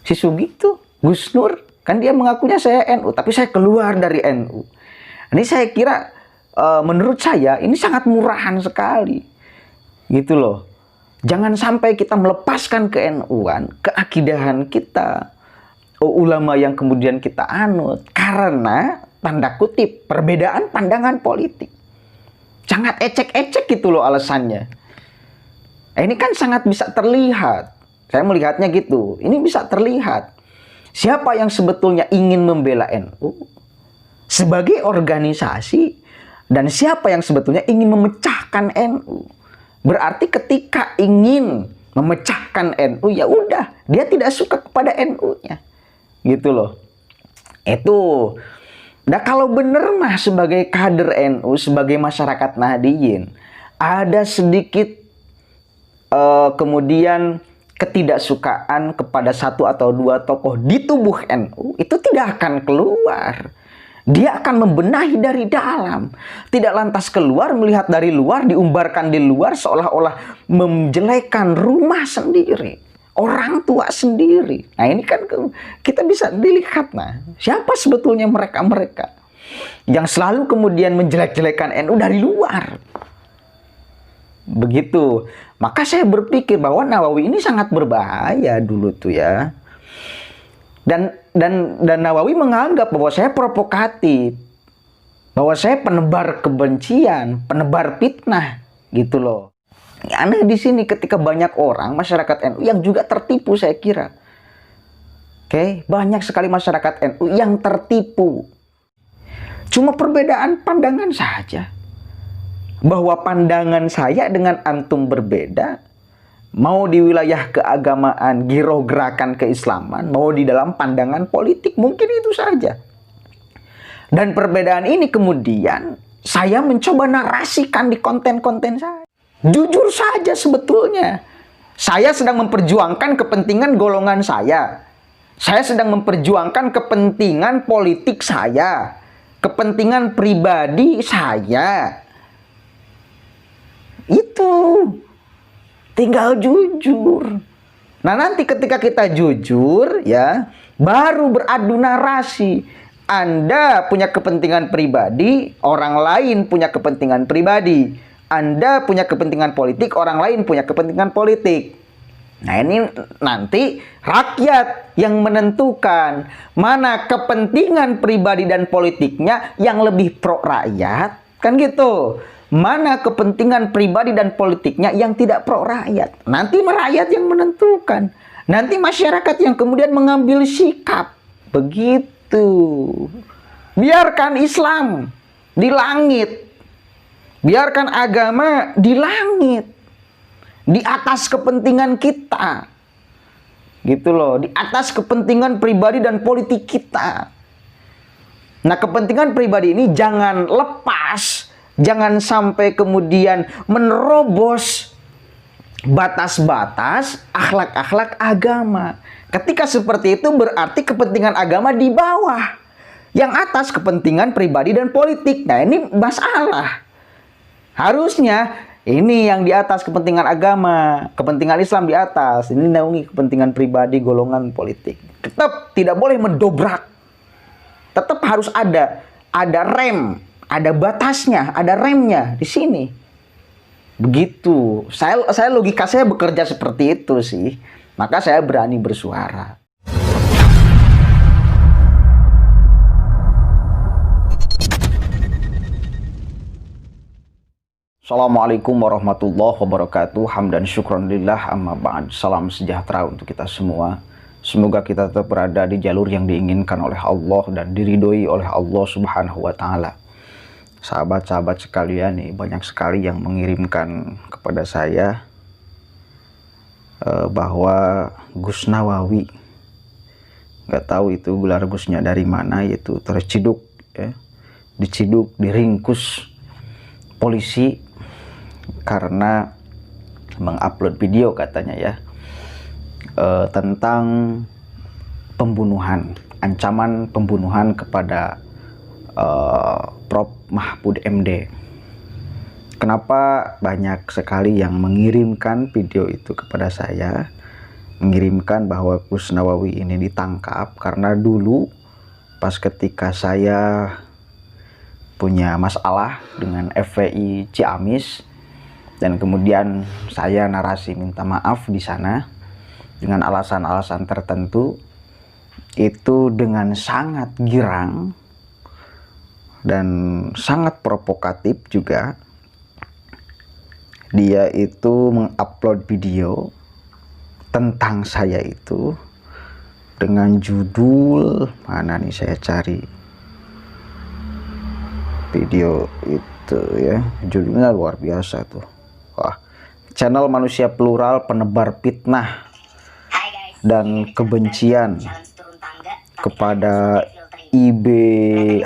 Si Sugito, Gus Nur, kan dia mengakunya saya NU, tapi saya keluar dari NU. Ini saya kira menurut saya ini sangat murahan sekali. Gitu loh. Jangan sampai kita melepaskan ke NU-an, keakidahan kita, ulama yang kemudian kita anut, karena tanda kutip perbedaan pandangan politik. Sangat ecek-ecek gitu loh alasannya. Ini kan sangat bisa terlihat. Saya melihatnya gitu. Ini bisa terlihat. Siapa yang sebetulnya ingin membela NU sebagai organisasi, dan siapa yang sebetulnya ingin memecahkan NU. Berarti ketika ingin memecahkan NU, ya udah, dia tidak suka kepada NU-nya. Gitu loh. Itu. Nah, kalau benar mah sebagai kader NU, sebagai masyarakat Nahdliyin, ada sedikit kemudian ketidaksukaan kepada satu atau dua tokoh di tubuh NU, itu tidak akan keluar. Dia akan membenahi dari dalam. Tidak lantas keluar, melihat dari luar, diumbarkan di luar, seolah-olah menjelekkan rumah sendiri, orang tua sendiri. Nah, ini kan kita bisa dilihat, nah, siapa sebetulnya mereka-mereka yang selalu kemudian menjelek-jelekan NU dari luar. Begitu. Maka saya berpikir bahwa Nawawi ini sangat berbahaya dulu tuh ya. Dan Nawawi menganggap bahwa saya provokatif, bahwa saya penebar kebencian, penebar fitnah, gitu loh. Aneh di sini ketika banyak orang masyarakat NU yang juga tertipu, saya kira. Oke, banyak sekali masyarakat NU yang tertipu. Cuma perbedaan pandangan saja. Bahwa pandangan saya dengan antum berbeda, mau di wilayah keagamaan, giroh gerakan keislaman, mau di dalam pandangan politik, mungkin itu saja. Dan perbedaan ini kemudian saya mencoba narasikan di konten-konten saya. Jujur saja sebetulnya, saya sedang memperjuangkan kepentingan golongan saya. Saya sedang memperjuangkan kepentingan politik saya, kepentingan pribadi saya. Itu tinggal jujur. Nah, nanti ketika kita jujur ya, baru beradu narasi. Anda punya kepentingan pribadi, orang lain punya kepentingan pribadi. Anda punya kepentingan politik, orang lain punya kepentingan politik. Nah, ini nanti rakyat yang menentukan mana kepentingan pribadi dan politiknya yang lebih pro rakyat, kan gitu. Mana kepentingan pribadi dan politiknya yang tidak pro rakyat. Nanti rakyat yang menentukan. Nanti masyarakat yang kemudian mengambil sikap. Begitu. Biarkan Islam di langit. Biarkan agama di langit. Di atas kepentingan kita. Gitu loh. Di atas kepentingan pribadi dan politik kita. Nah, kepentingan pribadi ini jangan lepas. Jangan sampai kemudian menerobos batas-batas akhlak-akhlak agama. Ketika seperti itu berarti kepentingan agama di bawah. Yang atas kepentingan pribadi dan politik. Nah, ini masalah. Harusnya ini yang di atas kepentingan agama, kepentingan Islam di atas. Ini naungi kepentingan pribadi, golongan politik. Tetap tidak boleh mendobrak. Tetap harus ada rem. Ada batasnya, ada remnya di sini. Begitu. Logika saya bekerja seperti itu sih. Maka saya berani bersuara. Assalamualaikum warahmatullahi wabarakatuh. Hamdan syukron lillah amma ba'd. Salam sejahtera untuk kita semua. Semoga kita tetap berada di jalur yang diinginkan oleh Allah dan diridhoi oleh Allah Subhanahu wa taala. Sahabat-sahabat sekalian nih, banyak sekali yang mengirimkan kepada saya bahwa Gus Nawawi, nggak tahu itu gelar Gusnya dari mana, yaitu terciduk ya, diciduk, diringkus polisi karena mengupload video katanya ya, tentang pembunuhan, ancaman pembunuhan kepada Prof. Mahfud MD. Kenapa banyak sekali yang mengirimkan video itu kepada saya? mengirimkan bahwa Gus Nawawi ini ditangkap karena dulu pas ketika saya punya masalah dengan FPI Ciamis, dan kemudian saya narasi minta maaf di sana dengan alasan-alasan tertentu, itu dengan sangat girang dan sangat provokatif juga dia itu mengupload video tentang saya itu dengan judul, mana nih saya cari video itu ya, judulnya luar biasa tuh. Wah, channel manusia plural penebar fitnah dan kebencian kepada IBHRS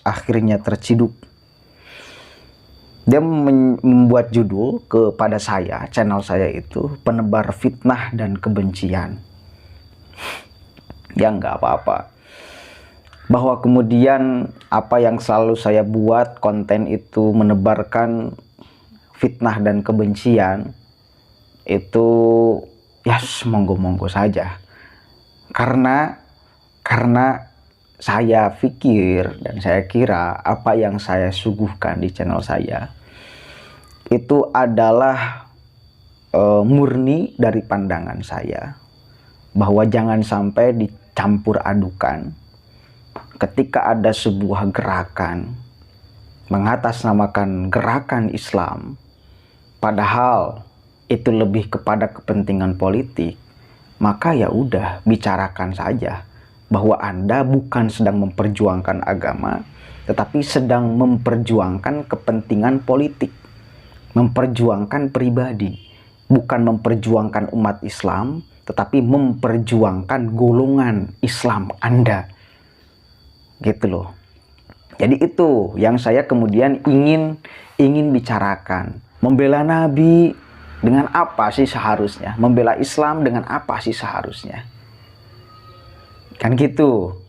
akhirnya terciduk. Dia membuat judul kepada saya, channel saya itu penebar fitnah dan kebencian. Ya nggak apa-apa. Bahwa kemudian apa yang selalu saya buat, konten itu menebarkan fitnah dan kebencian, itu ya monggo-monggo saja. Karena saya pikir dan saya kira apa yang saya suguhkan di channel saya itu adalah murni dari pandangan saya, bahwa jangan sampai dicampur adukan ketika ada sebuah gerakan mengatasnamakan gerakan Islam, padahal itu lebih kepada kepentingan politik, maka ya udah bicarakan saja bahwa Anda bukan sedang memperjuangkan agama, tetapi sedang memperjuangkan kepentingan politik, memperjuangkan pribadi, bukan memperjuangkan umat Islam, tetapi memperjuangkan golongan Islam Anda. Gitu loh. Jadi itu yang saya kemudian ingin bicarakan. Membela Nabi dengan apa sih seharusnya? Membela Islam dengan apa sih seharusnya? Kan gitu.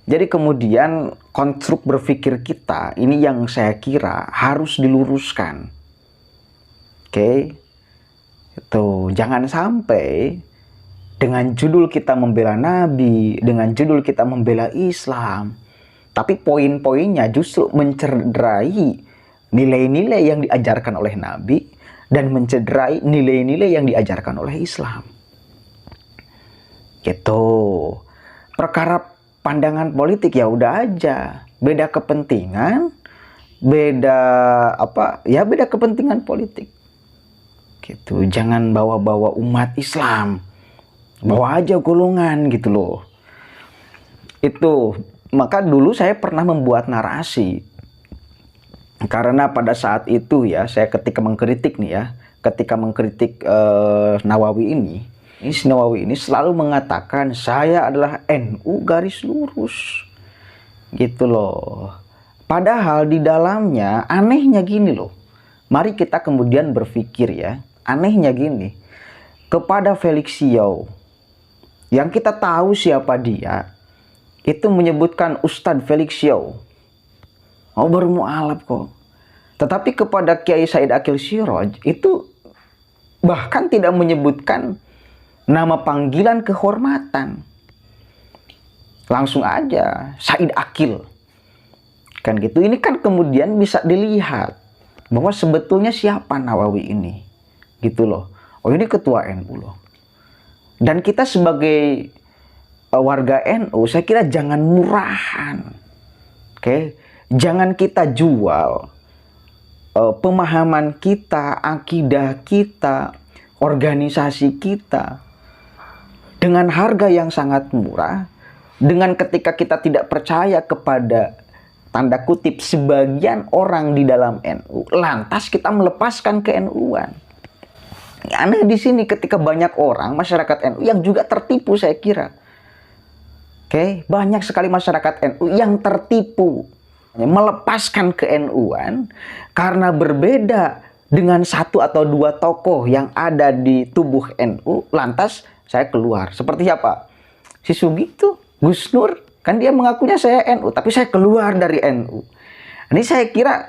Jadi kemudian konstruk berpikir kita ini yang saya kira harus diluruskan. Oke. Itu jangan sampai dengan judul kita membela Nabi, dengan judul kita membela Islam, tapi poin-poinnya justru mencederai nilai-nilai yang diajarkan oleh Nabi dan mencederai nilai-nilai yang diajarkan oleh Islam. Gitu. Perkara pandangan politik ya udah aja, beda kepentingan, beda apa? Ya beda kepentingan politik. Gitu. Jangan bawa-bawa umat Islam. Bawa aja golongan gitu loh. Itu, maka dulu saya pernah membuat narasi. Karena pada saat itu ya, saya ketika mengkritik nih ya, ketika mengkritik Nawawi ini Nawawi ini selalu mengatakan saya adalah NU garis lurus. Gitu loh. Padahal di dalamnya anehnya gini loh. Mari kita kemudian berpikir ya, anehnya gini. Kepada Felix Xiao, yang kita tahu siapa dia, itu menyebutkan Ustadz Felix Xiao. Oh, bermualaf kok. Tetapi kepada Kiai Said Akil Siraj itu bahkan tidak menyebutkan nama panggilan kehormatan. Langsung aja Said Akil. Kan gitu. Ini kan kemudian bisa dilihat bahwa sebetulnya siapa Nawawi ini. Gitu loh. Oh, ini ketua NU loh. Dan kita sebagai warga NU, saya kira jangan murahan. Oke? Jangan kita jual pemahaman kita, akidah kita, organisasi kita dengan harga yang sangat murah, dengan ketika kita tidak percaya kepada tanda kutip sebagian orang di dalam NU, lantas kita melepaskan ke NU-an. Aneh di sini ketika banyak orang masyarakat NU yang juga tertipu, saya kira. Oke, banyak sekali masyarakat NU yang tertipu, melepaskan ke NU-an karena berbeda dengan satu atau dua tokoh yang ada di tubuh NU, lantas saya keluar. Seperti apa? Si Sugito, Gus Nur, kan dia mengakunya saya NU, tapi saya keluar dari NU. Ini saya kira,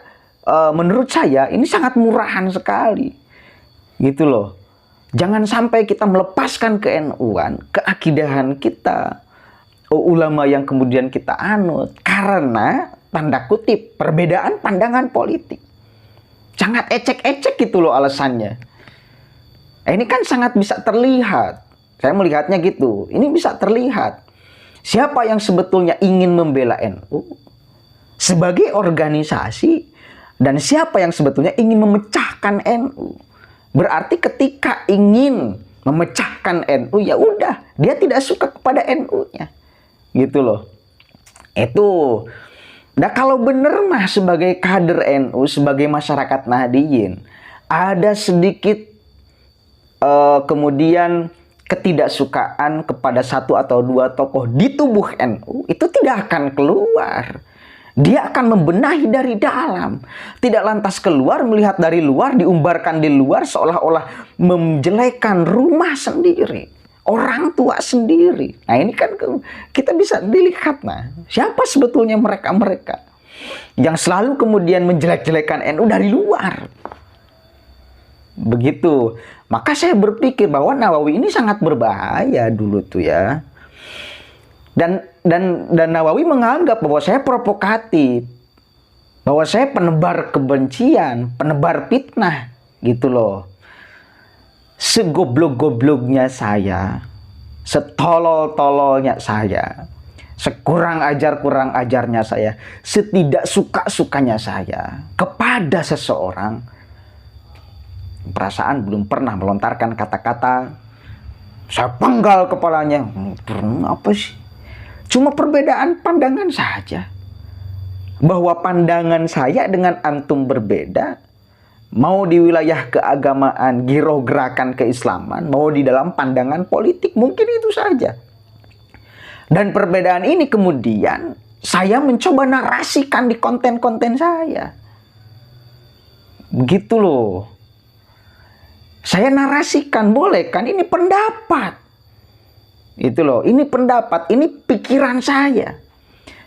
menurut saya, ini sangat murahan sekali. Gitu loh. Jangan sampai kita melepaskan ke-NU-an, keakidahan kita, ulama yang kemudian kita anut, karena tanda kutip perbedaan pandangan politik. Sangat ecek-ecek gitu loh alasannya. Ini kan sangat bisa terlihat. Saya melihatnya gitu. Ini bisa terlihat. Siapa yang sebetulnya ingin membela NU sebagai organisasi, dan siapa yang sebetulnya ingin memecahkan NU. Berarti ketika ingin memecahkan NU, ya udah, dia tidak suka kepada NU-nya. Gitu loh. Itu. Nah kalau bener mah sebagai kader NU, sebagai masyarakat Nahdliyin, ada sedikit kemudian ketidaksukaan kepada satu atau dua tokoh di tubuh NU, itu tidak akan keluar. Dia akan membenahi dari dalam. Tidak lantas keluar, melihat dari luar, diumbarkan di luar, seolah-olah menjelekan rumah sendiri, orang tua sendiri. Nah ini kan kita bisa dilihat, nah siapa sebetulnya mereka-mereka yang selalu kemudian menjelek-jelekan NU dari luar. Begitu. Maka saya berpikir bahwa Nawawi ini sangat berbahaya dulu tuh ya. Dan Nawawi menganggap bahwa saya provokatif, bahwa saya penebar kebencian, penebar fitnah, gitu loh. Segoblok-gobloknya saya, setolol-tololnya saya, sekurang ajarnya saya, setidak suka-sukanya saya kepada seseorang, perasaan belum pernah melontarkan kata-kata saya penggal kepalanya. Apa sih? Cuma perbedaan pandangan saja. Bahwa pandangan saya dengan antum berbeda. Mau di wilayah keagamaan, giroh gerakan keislaman, mau di dalam pandangan politik, mungkin itu saja. Dan perbedaan ini kemudian saya mencoba narasikan di konten-konten saya. Begitu loh. Saya narasikan, boleh kan? Ini pendapat. Itu loh, ini pendapat, ini pikiran saya.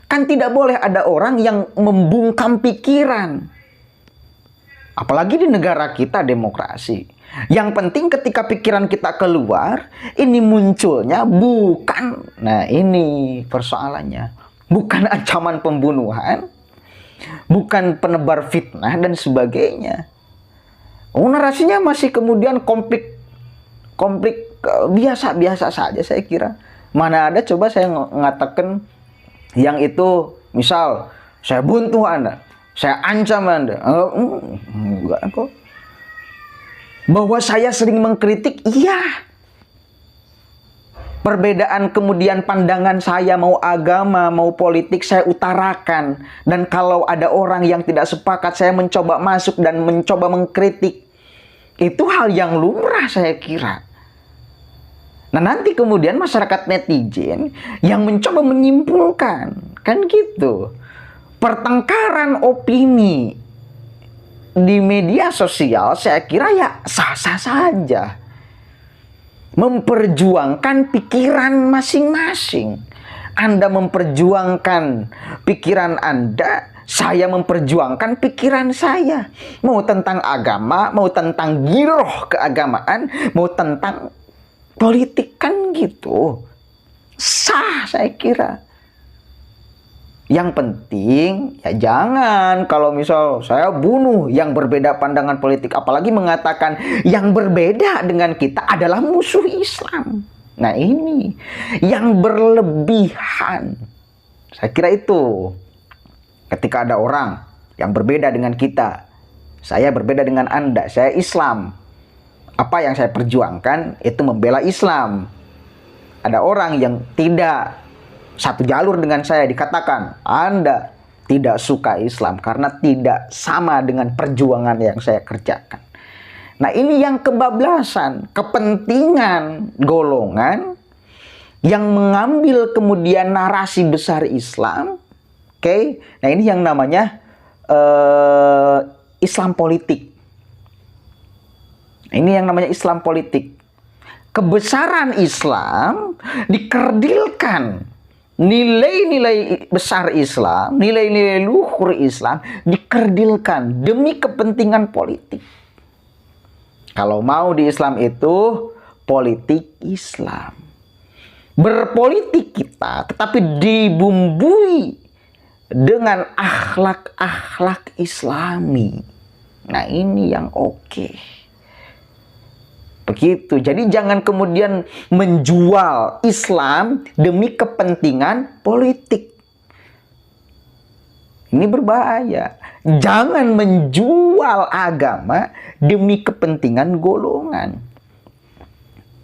Kan tidak boleh ada orang yang membungkam pikiran. Apalagi di negara kita demokrasi. Yang penting ketika pikiran kita keluar, ini munculnya bukan, nah ini persoalannya. Bukan ancaman pembunuhan, bukan penebar fitnah dan sebagainya. Narasinya masih kemudian konflik biasa-biasa saja saya kira. Mana ada coba saya mengatakan yang itu, misal saya buntuh Anda, saya ancam Anda. Enggak kok. Bahwa saya sering mengkritik, iya. Perbedaan kemudian pandangan saya, mau agama, mau politik, saya utarakan. Dan kalau ada orang yang tidak sepakat, saya mencoba masuk dan mencoba mengkritik. Itu hal yang lumrah saya kira. Nah nanti kemudian masyarakat netizen yang mencoba menyimpulkan, kan gitu. Pertengkaran opini di media sosial saya kira ya sah-sah saja. Memperjuangkan pikiran masing-masing. Anda memperjuangkan pikiran Anda, saya memperjuangkan pikiran saya. Mau tentang agama, mau tentang giroh keagamaan, mau tentang politik, kan gitu. Sah saya kira. Yang penting ya jangan kalau misal saya bunuh yang berbeda pandangan politik, apalagi mengatakan yang berbeda dengan kita adalah musuh Islam. Nah ini yang berlebihan. Saya kira itu. Ketika ada orang yang berbeda dengan kita, saya berbeda dengan Anda, saya Islam. Apa yang saya perjuangkan itu membela Islam. Ada orang yang tidak satu jalur dengan saya, dikatakan Anda tidak suka Islam karena tidak sama dengan perjuangan yang saya kerjakan. Nah ini yang kebablasan, kepentingan golongan yang mengambil kemudian narasi besar Islam. Oke, nah ini yang namanya Islam politik. Ini yang namanya Islam politik. Kebesaran Islam dikerdilkan. Nilai-nilai besar Islam, nilai-nilai luhur Islam dikerdilkan demi kepentingan politik. Kalau mau di Islam itu politik Islam. Berpolitik kita, tetapi dibumbui dengan akhlak-akhlak Islami. Nah, ini yang oke. Begitu. Jadi jangan kemudian menjual Islam demi kepentingan politik. Ini berbahaya. Jangan menjual agama demi kepentingan golongan.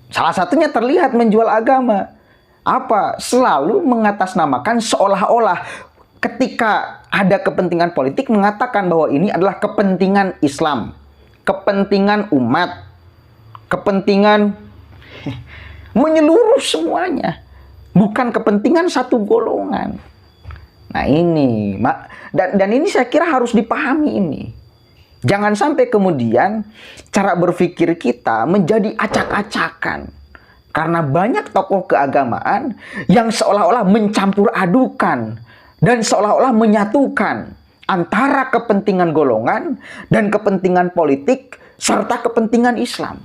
Salah satunya terlihat menjual agama. Apa? Selalu mengatasnamakan seolah-olah ketika ada kepentingan politik mengatakan bahwa ini adalah kepentingan Islam, kepentingan umat, kepentingan menyeluruh semuanya, bukan kepentingan satu golongan. Nah ini, dan ini saya kira harus dipahami ini. Jangan sampai kemudian cara berpikir kita menjadi acak-acakan. Karena banyak tokoh keagamaan yang seolah-olah mencampur adukan dan seolah-olah menyatukan antara kepentingan golongan dan kepentingan politik serta kepentingan Islam.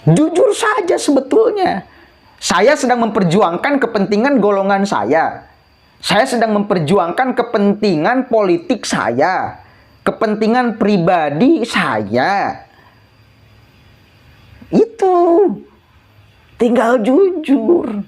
Jujur saja sebetulnya, saya sedang memperjuangkan kepentingan golongan saya. Saya sedang memperjuangkan kepentingan politik saya, kepentingan pribadi saya. Itu tinggal jujur.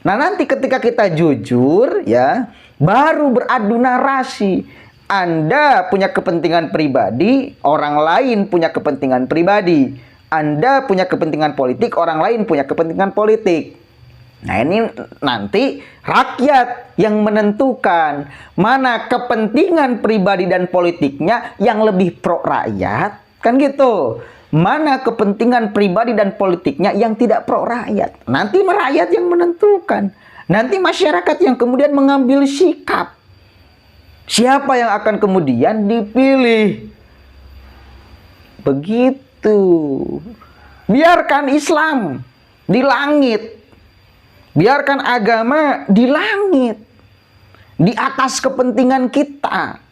Nah, nanti ketika kita jujur ya, baru beradu narasi. Anda punya kepentingan pribadi, orang lain punya kepentingan pribadi. Anda punya kepentingan politik, orang lain punya kepentingan politik. Nah, ini nanti rakyat yang menentukan mana kepentingan pribadi dan politiknya yang lebih pro rakyat, kan gitu. Mana kepentingan pribadi dan politiknya yang tidak pro rakyat. Nanti rakyat yang menentukan. Nanti masyarakat yang kemudian mengambil sikap. Siapa yang akan kemudian dipilih? Begitu. Biarkan Islam di langit. Biarkan agama di langit. Di atas kepentingan kita.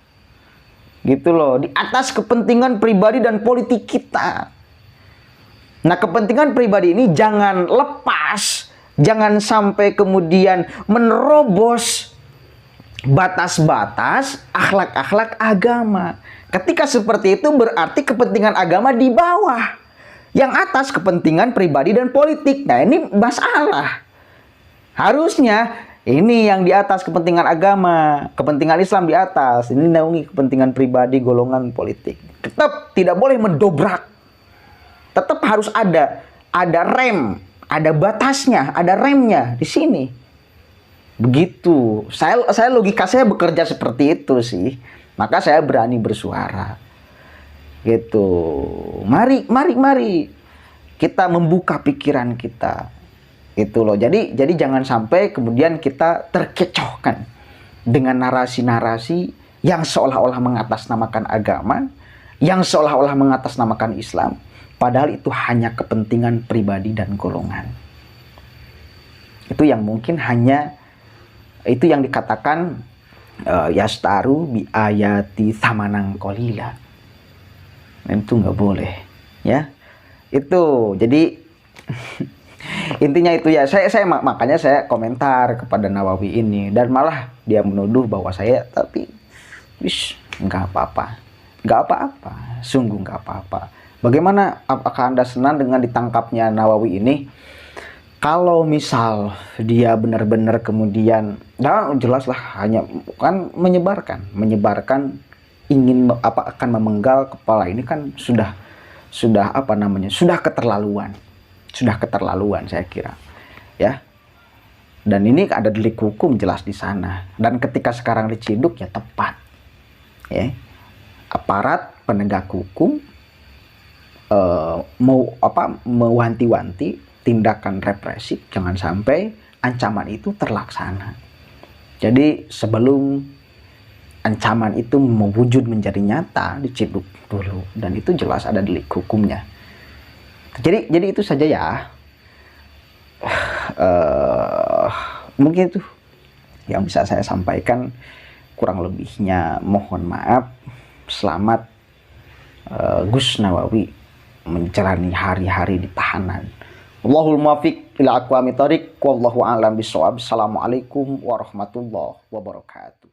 Gitu loh, di atas kepentingan pribadi dan politik kita. Nah, kepentingan pribadi ini jangan lepas, jangan sampai kemudian menerobos batas-batas akhlak-akhlak agama. Ketika seperti itu berarti kepentingan agama di bawah. Yang atas kepentingan pribadi dan politik. Nah, ini masalah. Harusnya ini yang di atas kepentingan agama, kepentingan Islam di atas. Ini naungi kepentingan pribadi, golongan, politik. Tetap tidak boleh mendobrak. Tetap harus ada rem, ada batasnya, ada remnya di sini. Begitu. Saya logika saya bekerja seperti itu sih. Maka saya berani bersuara. Gitu. Mari kita membuka pikiran kita. Itu loh. Jadi jangan sampai kemudian kita terkecohkan dengan narasi-narasi yang seolah-olah mengatasnamakan agama, yang seolah-olah mengatasnamakan Islam, padahal itu hanya kepentingan pribadi dan golongan. Itu yang mungkin hanya itu yang dikatakan yastaru bi ayati thamanang qalila. Itu nggak boleh, ya. Itu jadi intinya itu ya, makanya saya komentar kepada Nawawi ini, dan malah dia menuduh bahwa saya, tapi nggak apa-apa, sungguh nggak apa-apa. Bagaimana, apakah Anda senang dengan ditangkapnya Nawawi ini? Kalau misal dia benar-benar kemudian, nah jelaslah hanya kan menyebarkan ingin akan memenggal kepala, ini kan sudah keterlaluan saya kira, ya. Dan ini ada delik hukum jelas di sana. Dan ketika sekarang diciduk ya tepat, ya. Aparat penegak hukum mewanti-wanti tindakan represif, jangan sampai ancaman itu terlaksana. Jadi sebelum ancaman itu mewujud menjadi nyata, diciduk dulu, dan itu jelas ada delik hukumnya. Jadi itu saja ya. Mungkin itu yang bisa saya sampaikan. Kurang lebihnya mohon maaf. Selamat Gus Nawawi menjalani hari-hari di tahanan. Allahul muwaffiq ila aqwamit thoriq wallahu a'lam bishawab. Assalamualaikum warahmatullahi wabarakatuh.